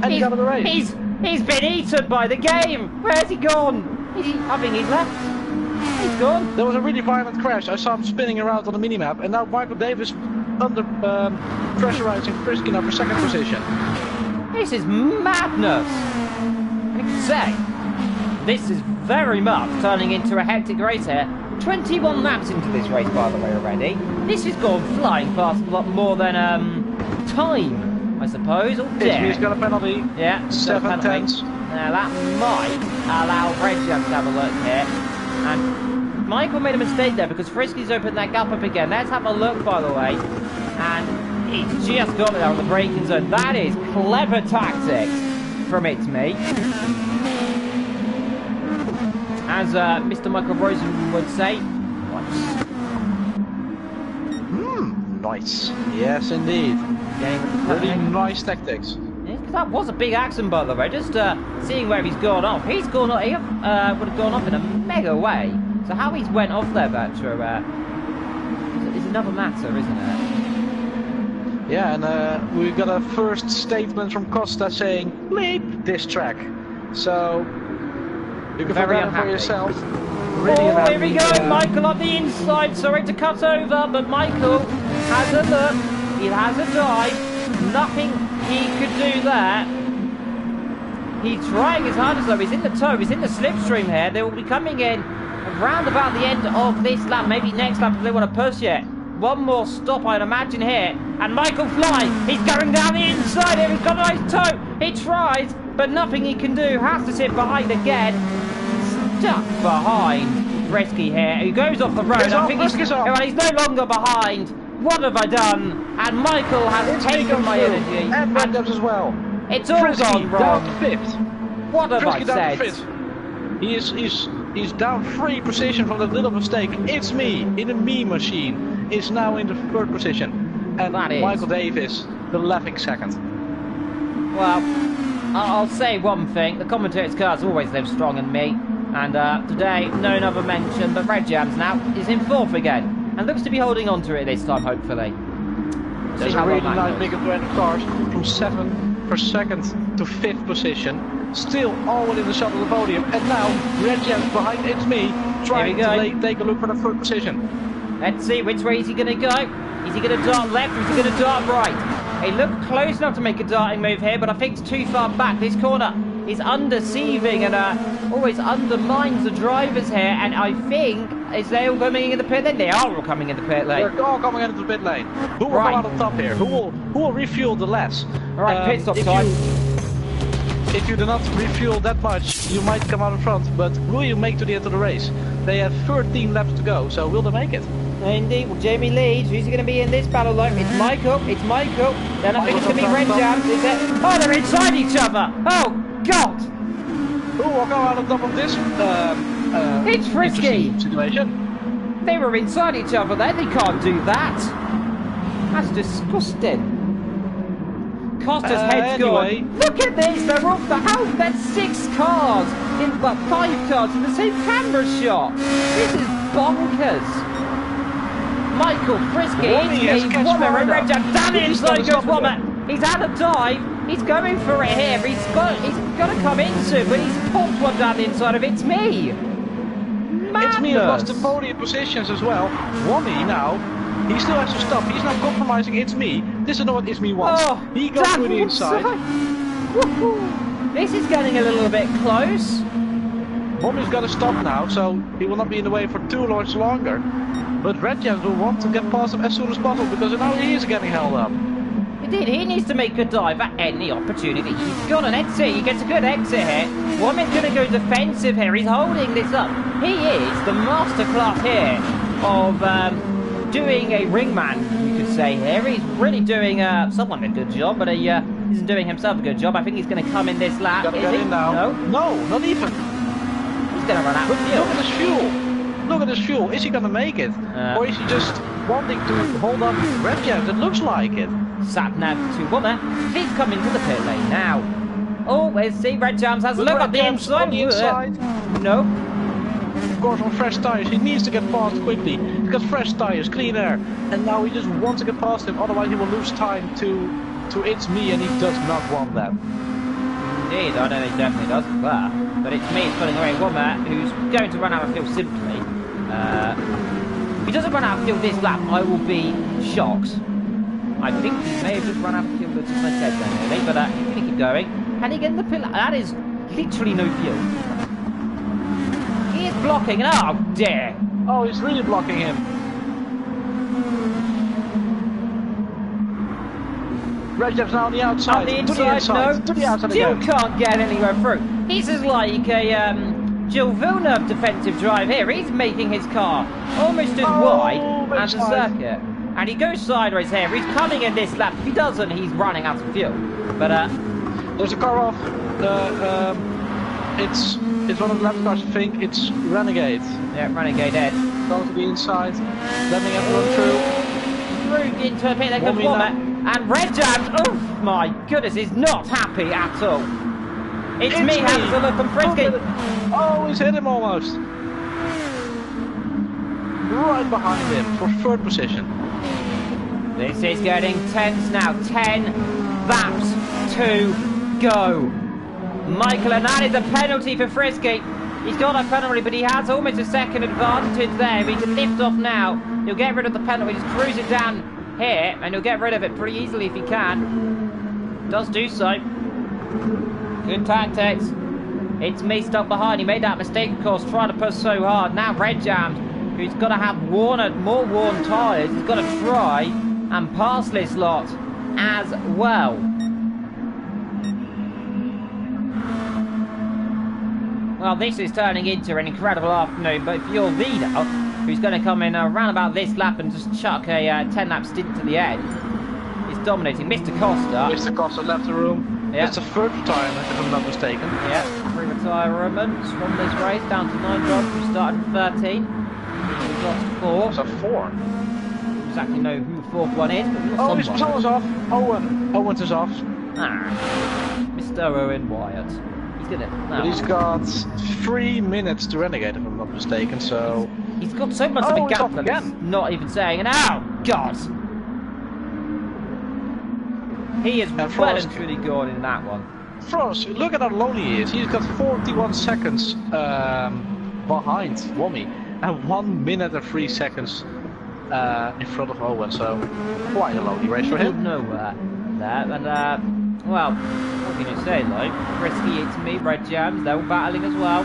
and he's out of the race. He's been eaten by the game. Where's he gone? I think he's left. He's gone. There was a really violent crash. I saw him spinning around on the minimap, and now Michael Davis under pressurizing Frisky now for 2nd position. This is madness. I can say this is very much turning into a hectic race here. 21 laps into this race, by the way, already. This has gone flying past a lot more than time, I suppose. Oh dear. He's got a penalty. Yeah, 7/10. Now that might allow Red Jam to have a look here. And Michael made a mistake there because Frisky's opened that gap up again. Let's have a look, by the way. And he's just got it out of the braking zone. That is clever tactics from It's Me. As Mr. Michael Rosen would say, nice. Yes, indeed. Really nice tactics. Yeah, that was a big accident, by the way. Just seeing where he's gone off. He's gone off. He would have gone off in a mega way. So how he's went off there, Bertra, is another matter, isn't it? Yeah, and we got a first statement from Costa saying, "Leap this track." So you can figure out for yourself. Really here we go, Michael on the inside, sorry to cut over, but Michael has a look, he has a dive, nothing he could do there. He's trying his hardest though, he's in the toe, he's in the slipstream here, they will be coming in around about the end of this lap, maybe next lap if they want to push it. One more stop I'd imagine here, and Michael flies, he's going down the inside here, he's got a nice toe, he tries, but nothing he can do, has to sit behind again. Stuck behind Frisky here, who goes off the road. I think he's no longer behind. What have I done? And Michael has taken my energy. And Red Jams as well. It's all Frisky gone wrong. Down to 5th. What have Frisky I said? Down to 5th. He's down 3 positions from that little mistake. It's me in the me machine is now in the 3rd position, and Michael Davis the laughing 2nd. Well, I'll say one thing: the commentator's cars always live strong in me. And today, no another mention, but Red Jams now is in 4th again. And looks to be holding on to it this time, hopefully. There's a really nice big upgrade of cars from 7th to 5th position. still all within the shot of the podium. And now Red Jams behind It's Me, trying to take a look for the third position. Let's see, which way is he going to go? Is he going to dart left or is he going to dart right? He looked close enough to make a darting move here, but I think it's too far back. This corner is undeceiving and always undermines the drivers here. And I think, is they all coming in the pit lane? They are all coming in the pit lane. They're all coming into the pit lane. Who will come out on top here? Who will refuel the less? Alright, pit stop time. If you do not refuel that much, you might come out in front, but will you make to the end of the race? They have 13 laps to go, so will they make it? Indeed, well, Jamie leads. Who's going to be in this battle line? It's Michael. Then I think it's going to be Red Jams. Is it? Oh, they're inside each other. Oh, God. Who will come out on top of this? It's Frisky. Situation. They were inside each other there. They can't do that. That's disgusting. Costa's head's anyway. gone. Look at this. They're off the house. That's 6 cars. But 5 cars in the same camera shot. This is bonkers. Michael, Frisky, it's me, Wommer, and Red Jam. Damn it, inside goes Wommer. He's had a dive. He's going for it here. He's got to come in soon, but he's popped one down the inside of It's Me. Madness. It's Me has lost the podium positions as well. Wommy now, he still has to stop. He's not compromising It's Me. This is not what It's Me wants. Oh, he goes through the inside. This is getting a little bit close. Wommy's got to stop now, so he will not be in the way for too much longer. But Red Jams will want to get past him as soon as possible because now he is getting held up. Indeed, he needs to make a dive at any opportunity. He's got an exit. He gets a good exit here. Woman's going to go defensive here. He's holding this up. He is the masterclass here of doing a ringman, you could say here. He's really doing someone a good job, but he isn't doing himself a good job. I think he's going to come in this lap. He's got to get in now. No, not even. He's going to run out of fuel. Look at his fuel. Look at his fuel. Is he going to make it? Or is he just wanting to hold on to Red Jams? It looks like it. Sat nav to Wommer. He's coming to the pit lane now. Oh, let's see. Red Jams has a look at the inside. No. Of course, on fresh tires, he needs to get past quickly. He's got fresh tires, clean air. And now he just wants to get past him. Otherwise, he will lose time to It's Me, and he does not want that. Indeed, I know he definitely does. But It's Me is pulling away Wommer, who's going to run out of fuel simply. If he doesn't run out of fuel this lap, I will be shocked. I think he may have just run out of fuel, just as I said then, really. But he's going to keep going. Can he get in the pit? That is literally no fuel. He is blocking, and oh dear. Oh, he's really blocking him. Red Jams now on the outside. On the inside, no. To the outside Still again. can't get anywhere through. He's as like a Gil Villeneuve defensive drive here. He's making his car almost as wide as the circuit. And he goes sideways here. He's coming in this lap. If he doesn't, he's running out of fuel. But there's a car off. It's one of the lap cars, I think. It's Renegade. Yeah, Renegade Ed. Going to the inside. Letting everyone through. Through into the pit. There comes Wommer. And Red Jams, oh my goodness, is not happy at all. It's Me has a look from Frisky. Oh, he's hit him almost. Right behind him for third position. This is getting tense now. 10 laps to go. Michael, and that is a penalty for Frisky. He's got a penalty, but he has almost a second advantage there. If he can lift off now, he'll get rid of the penalty. Just cruise it down here, and he'll get rid of it pretty easily if he can. Does do so. Good tactics. It's Me stuck behind. He made that mistake, of course, trying to push so hard. Now Red Jams, who's got to have more worn tyres, he's got to try and pass this lot as well. Well, this is turning into an incredible afternoon, but for your leader, who's going to come in around about this lap and just chuck a 10-lap stint to the end, is dominating. Mr. Costa. Mr. Costa left the room. Yep. It's the third retirement, if I'm not mistaken. Yeah, 3 retirements from this race, down to 9 drivers. We started with 13. We've lost 4. So 4. Don't exactly know who the 4th one is, but someone's off. Owens is off. Mr. Owen Wyatt. He's gonna. But he's got 3 minutes to Renegade, if I'm not mistaken, so. He's got so much of a gap that he's not even saying, and oh, God! He is well and truly gone in that one. Frost, look at how lonely he is. He's got 41 seconds behind Wommy and 1 minute and 3 seconds in front of Owen. So quite a lonely race for him. Nowhere there, and well, what can you say though? Frisky, it's me, Red Jams, they're all battling as well.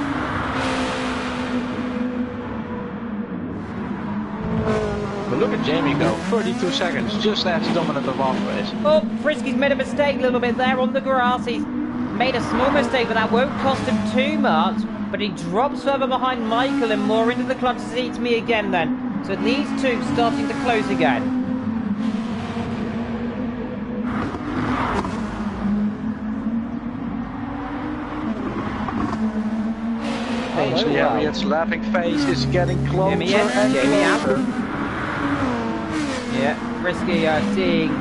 But look at Jamie go, 32 seconds, just as dominant of last race. Oh, Frisky's made a mistake a little bit there on the grass. He's made a small mistake, but that won't cost him too much. But he drops further behind Michael and more into the clutch as it's me again then. So these two starting to close again. Ainsley Harriet's laughing face is getting closer Jamie and closer. Yeah, Frisky seeing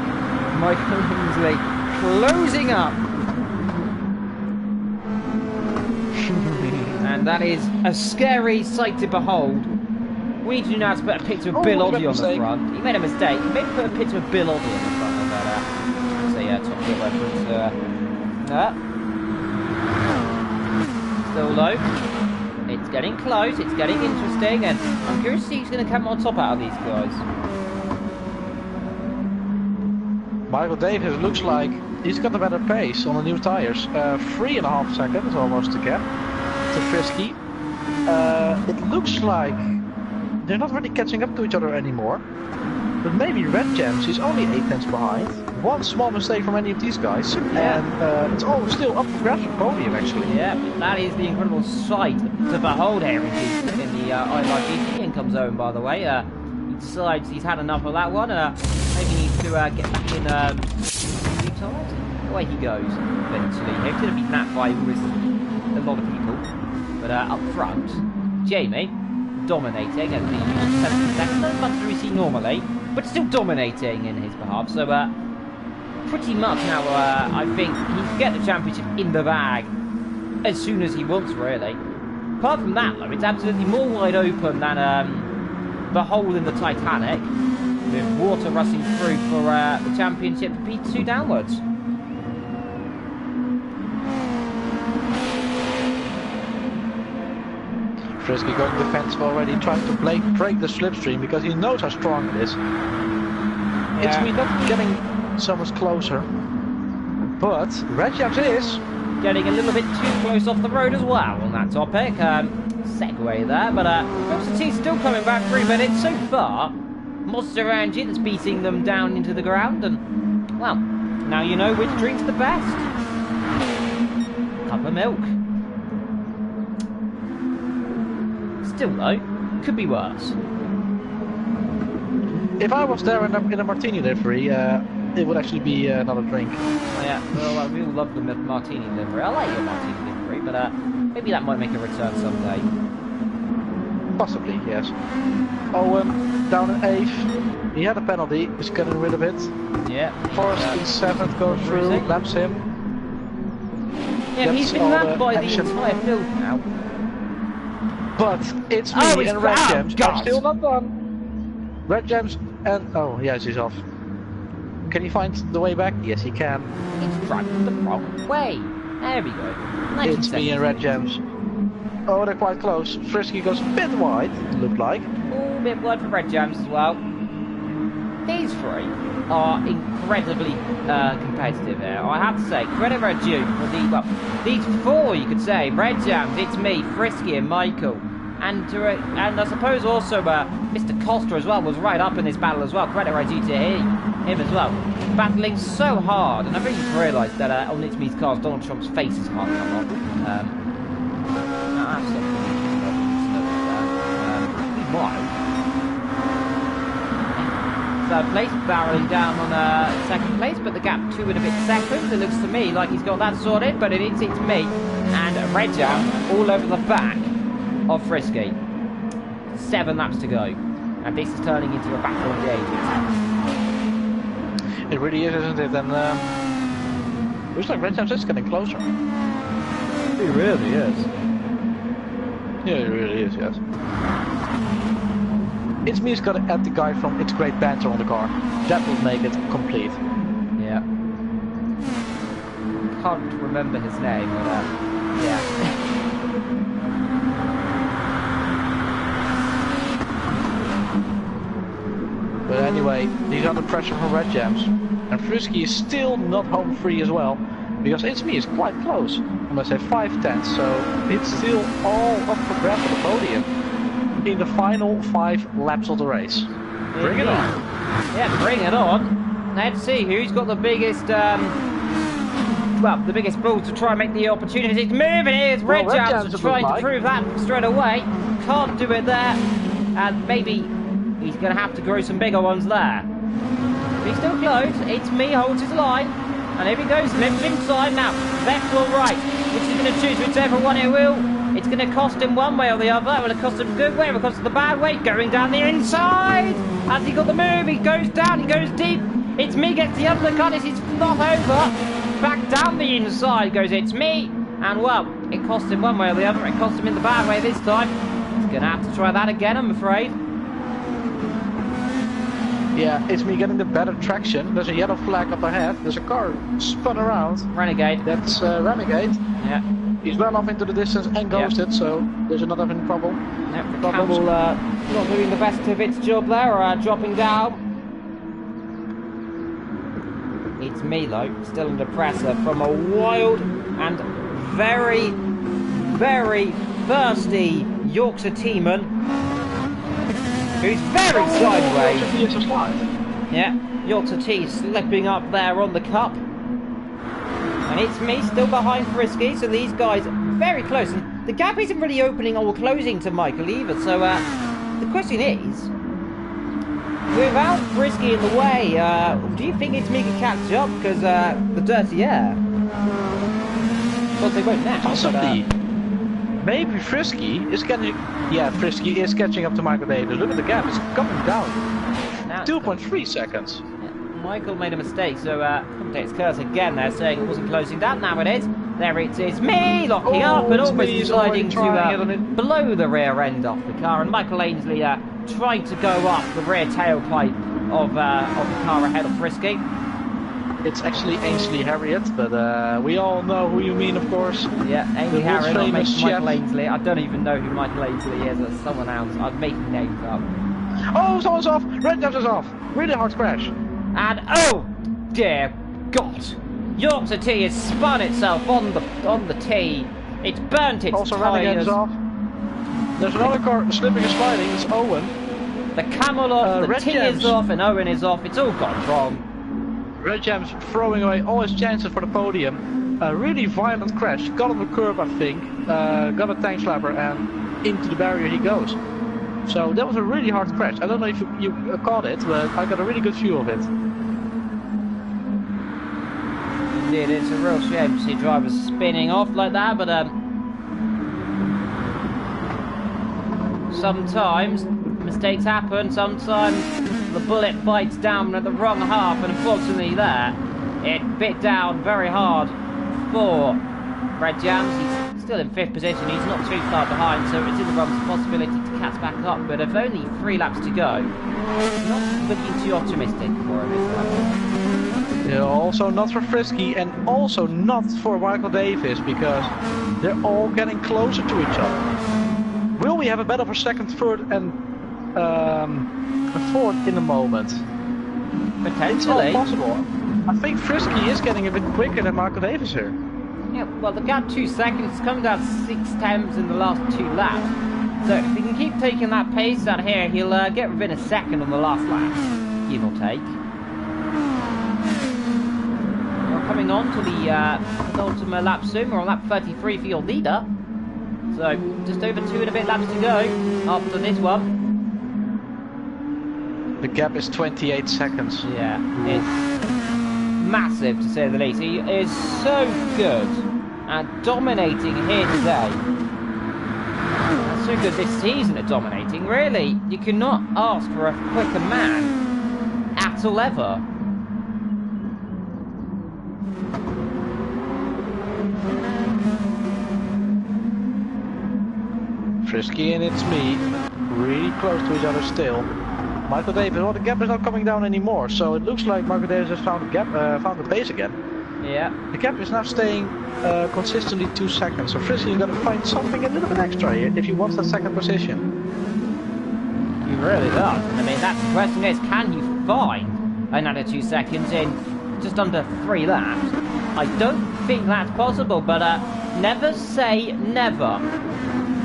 Michael Hinsley closing up. And that is a scary sight to behold. We do now have to put a picture of Bill Oddie on the front. He made a mistake. He maybe put a picture of Bill Oddie on the front of that. Say Top Gear reference. Still low. It's getting close. It's getting interesting, and I'm curious to see who's going to come on top out of these guys. Michael Davis looks like he's got a better pace on the new tires. 3.5 seconds almost to get to Frisky. It looks like they're not really catching up to each other anymore. But maybe Red Gems is only 8 tenths behind. One small mistake from any of these guys, and it's all still up for grabs for podium actually. Yeah, that is the incredible sight to behold here in the ILRGT. In comes Owen, by the way. He decides he's had enough of that one. Maybe he needs to get back in new tires. Away he goes eventually. He's going to be napped by a lot of people. But up front, Jamie dominating at the 7th second. Not as much as we see normally, but still dominating in his behalf. So pretty much now I think he can get the championship in the bag as soon as he wants, really. Apart from that though, it's absolutely more wide open than the hole in the Titanic, with water rushing through for the championship for P2 downwards. Frisky going defensive already, trying to break the slipstream because he knows how strong it is. Yeah. It's me not getting so much closer, but Red Gems is getting a little bit too close off the road as well on that topic. Segue there, but Monster still coming back 3 minutes so far. Monster Energy that's beating them down into the ground, and well, now you know which drink's the best. Cup of milk. Still though, could be worse. If I was there in a martini livery, it would actually be another drink. Yeah, well, we all love the martini livery. I like your martini livery, but maybe that might make a return someday. Possibly, yes. Owen down in 8th. He had a penalty, he's getting rid of it. Yeah. Forrest in 7th goes through, laps him. Yeah, he's been lapped by the entire field now. But it's me and Red Gems. I'm still not done. Red Gems and oh yes, he's off. Can he find the way back? Yes, he can. It's driving the wrong way. There we go. It's me and Red Gems. Oh, they're quite close. Frisky goes a bit wide, it looked like. Oh, a bit wide for Red Gems as well. These three are incredibly competitive here. I have to say, credit where due for these four, you could say. Red Gems, it's me, Frisky and Michael. And I suppose also Mr. Costa as well was right up in this battle as well. Credit where due to him as well. Battling so hard, and I think he's realised that on It's Me's cars, Donald Trump's face is hard to come on. That's something third place, barreling down on second place, but the gap 2 and a bit seconds. It looks to me like he's got that sorted, but it's me and Red Jam all over the back of Frisky. 7 laps to go, and this is turning into a battle of the ages. It really is, isn't it? And looks like Red Jam's is getting closer. It really is. Yeah, it really is, yes. It's me's got to add the guy from It's Great Banter on the car. That will make it complete. Yeah. can't remember his name, but yeah. But anyway, he's under pressure from red jams. And Frisky is still not home free as well. Because It's Me is quite close. I must say 5/10, so it's still all up for grabs for the podium in the final 5 laps of the race. Bring it on. Yeah, bring it on. Let's see who's got the biggest, the biggest balls to try and make the opportunity to move. It is Red Jams trying to prove that straight away. Can't do it there, and maybe he's going to have to grow some bigger ones there. But he's still close. It's Me holds his line, and here he goes, left inside now, left or right. Which is going to choose whichever one it will. It's going to cost him one way or the other. It will cost him a good way, it will cost him the bad way. Going down the inside. Has he got the move? He goes down, he goes deep. It's Me gets the undercut as he's not over. Back down the inside goes It's Me. And well, it cost him one way or the other. It cost him in the bad way this time. He's going to have to try that again, I'm afraid. Yeah, It's Me getting the better traction. There's a yellow flag up ahead. There's a car spun around. Renegade. That's Renegade. Yeah. He's well off into the distance and ghosted, so there's not having a problem. Yep, the Camel not doing the best of its job there, dropping down. It's Me though, still under pressure from a wild and very, very thirsty Yorkshire teaman who's very sideways. Yeah, Yorkshire T slipping up there on the cup. And It's Me still behind Frisky, so these guys very close. And the gap isn't really opening or closing to Michael either, so the question is, without Frisky in the way, do you think It's Me can catch up? Because the dirty air. Well, they won't now. Possibly. Maybe Frisky is getting... Yeah, Frisky is catching up to Michael Davis. Look at the gap, it's coming down. 2.3 seconds. Michael made a mistake, so commentator's curse again there, saying it wasn't closing down. Now it is. There it is. Me locking up and almost sliding to below the rear end of the car. And Michael Ainsley trying to go up the rear tailpipe of the car ahead of Frisky. It's actually Ainsley Harriet, but we all know who you mean, of course. Yeah, Ainsley Harriet, not Michael Ainsley. I don't even know who Michael Ainsley is, or someone else. I'm making names up. Oh, someone's off! Red Jams is off! Really hard crash. And oh dear God, Yorkshire T has spun itself on the tee. It's burnt its also tyres. Off. There's another car slipping and sliding. It's Owen. The Camel off, the T is off, and Owen is off. It's all gone wrong. Red Jams throwing away all his chances for the podium. A really violent crash. Got on the curb, I think. Got a tank slapper, and into the barrier he goes. So that was a really hard crash. I don't know if you caught it, but I got a really good view of it. Indeed, it's a real shame to see drivers spinning off like that, but sometimes mistakes happen, sometimes the bullet bites down at the wrong half, and unfortunately there, it bit down very hard for Red Jams. He's still in 5th position, he's not too far behind, so it's in the realms of possibility to catch back up, but if only 3 laps to go, not looking too optimistic for him this time. Yeah, also not for Frisky, and also not for Michael Davis, because they're all getting closer to each other. Will we have a battle for 2nd, 3rd, and a 4th in a moment? Potentially. It's not possible. I think Frisky is getting a bit quicker than Michael Davis here. Yeah, well, the gap 2 seconds, it's come down 6/10 in the last 2 laps. So if he can keep taking that pace out here, he'll get within a second on the last lap, give or take. We're coming on to the penultimate lap soon. We're on lap 33 for your leader. So just over 2 and a bit laps to go after this one. The gap is 28 seconds. Yeah, it's massive to say the least. He is so good at dominating here today. So good this season at dominating. Really, you cannot ask for a quicker man at all ever. Frisky and It's Me really close to each other still. Michael Davis, well, the gap is not coming down anymore, so it looks like Michael Davis has found the gap, found the pace again. Yeah. The gap is now staying consistently 2 seconds. So Frisky, you got to find something a little bit extra here if you want that second position. He really does. I mean, that's the question is, can you find another 2 seconds in just under 3 laps? I don't think that's possible, but never say never.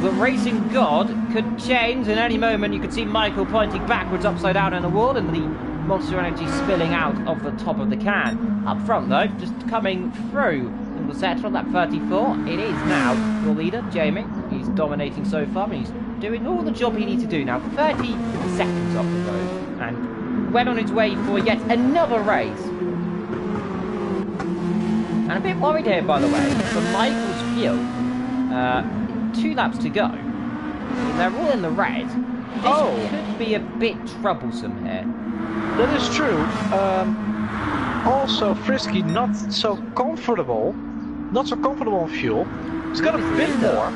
The racing god could change in any moment. You could see Michael pointing backwards upside down in the wall and the Monster Energy spilling out of the top of the can. Up front though, just coming through in the sector on that 34, it is now your leader, Jamie. He's dominating so far, and he's doing all the job he needs to do now. 30 seconds off the road, and went on his way for yet another race. And a bit worried here, by the way, for Michael's fuel. 2 laps to go. They're all in the red. This could be a bit troublesome here. That is true. Also, Frisky not so comfortable. Not so comfortable on fuel. He's got a bit more.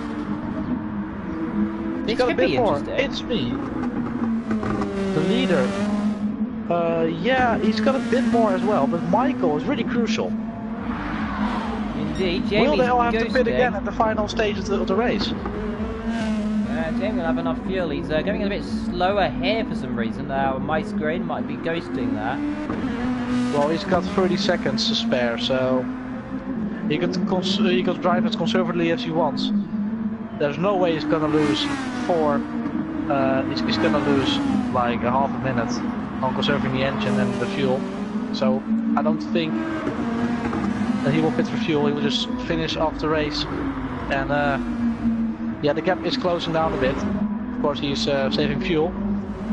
He's got a bit more. It's me. The leader. Yeah, he's got a bit more as well, but Michael is really crucial. Indeed, Jamie's will they all have ghosting. to pit again at the final stages of the race? Jamie will have enough fuel. He's going a bit slower here for some reason. My screen might be ghosting there. Well, he's got 30 seconds to spare, so he could drive as conservatively as he wants. There's no way he's gonna lose he's gonna lose like a half a minute on conserving the engine and the fuel. So I don't think that he will pit for fuel. He will just finish off the race, and yeah, the gap is closing down a bit. Of course, he's saving fuel,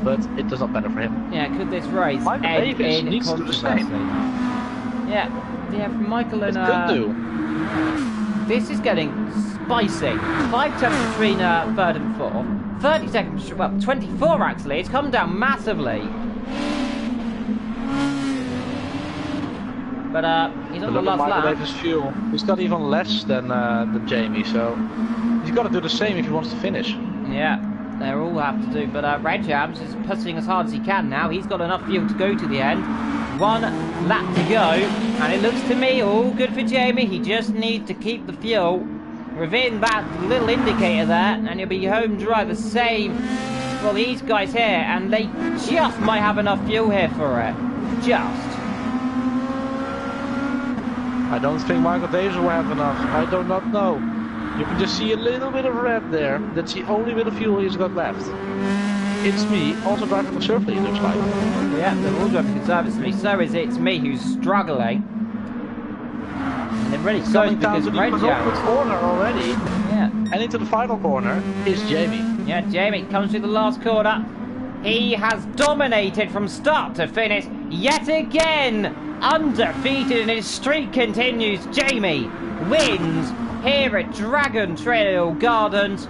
but it does not matter for him. Yeah, could this race Michael end Davis in needs to do the controversy? same. Yeah, Michael and It could do. This is getting spicy. 5 tenths between 3rd and 4th. 30 seconds, well, 24 actually. It's come down massively. But he's on the last lap. Michael Davis' fuel. He's got even less than Jamie, so he's got to do the same if he wants to finish. Yeah, they all have to do. But Red Jams is pushing as hard as he can now. He's got enough fuel to go to the end. 1 lap to go, and it looks to me all good for Jamie. He just needs to keep the fuel within that little indicator there, and he'll be home dry. The same for these guys here, and they just might have enough fuel here for it. Just. I don't think Michael Davis will have enough. I do not know. You can just see a little bit of red there. That's the only bit of fuel he's got left. It's me, also driving conservatively, it looks like. Yeah, they're all driving conservatively. So is It's Me who's struggling. And it really shows because Red Jams. Corner already. Yeah. And into the final corner is Jamie. Yeah, Jamie comes through the last corner. He has dominated from start to finish yet again. Undefeated, and his streak continues. Jamie wins here at Dragon Trail Gardens.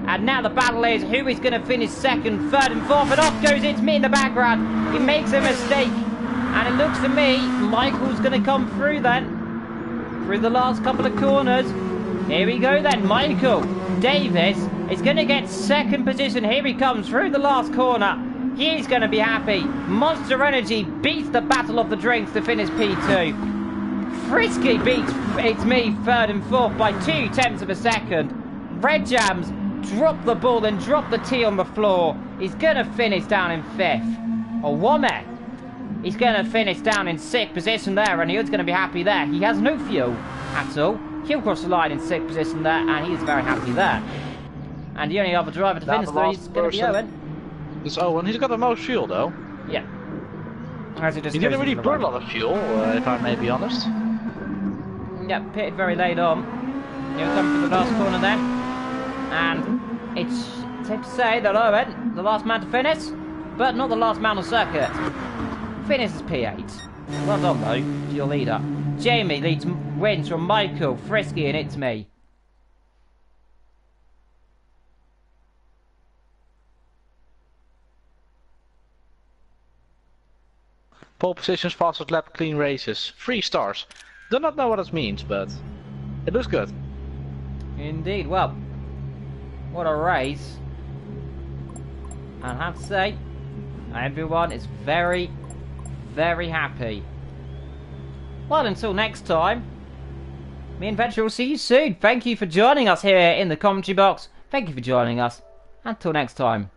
And now the battle is who is going to finish 2nd, 3rd and 4th. And off goes It's Me in the background. He makes a mistake. And it looks to me Michael's going to come through then. Through the last couple of corners. Here we go then. Michael Davis is going to get 2nd position. Here he comes through the last corner. He's going to be happy. Monster Energy beats the Battle of the Drinks to finish P2. Frisky beats It's Me 3rd and 4th by 2 tenths of a second. Red Jams drop the ball and drop the tee on the floor. He's going to finish down in 5th. Owame, he's going to finish down in 6th position there, and he's going to be happy there. He has no fuel at all. He'll cross the line in 6th position there, and he is very happy there. And the only other driver to finish though is going to be Owen. It's Owen. He's got the most fuel though. Yeah. As he didn't really burn a lot of fuel, if I may be honest. Yeah, pitted very late on. He'll come through the last corner then. And it's safe to say that Owen, the last man to finish, but not the last man on circuit. Finishes P8. Well done though, to your leader. Jamie wins from Michael, Frisky and It's Me. Pole positions, fastest lap, clean races. 3 stars. Do not know what this means, but it looks good. Indeed, well, what a race. I have to say, everyone is very, very happy. Well, until next time, me and Venture will see you soon. Thank you for joining us here in the commentary box. Thank you for joining us. Until next time.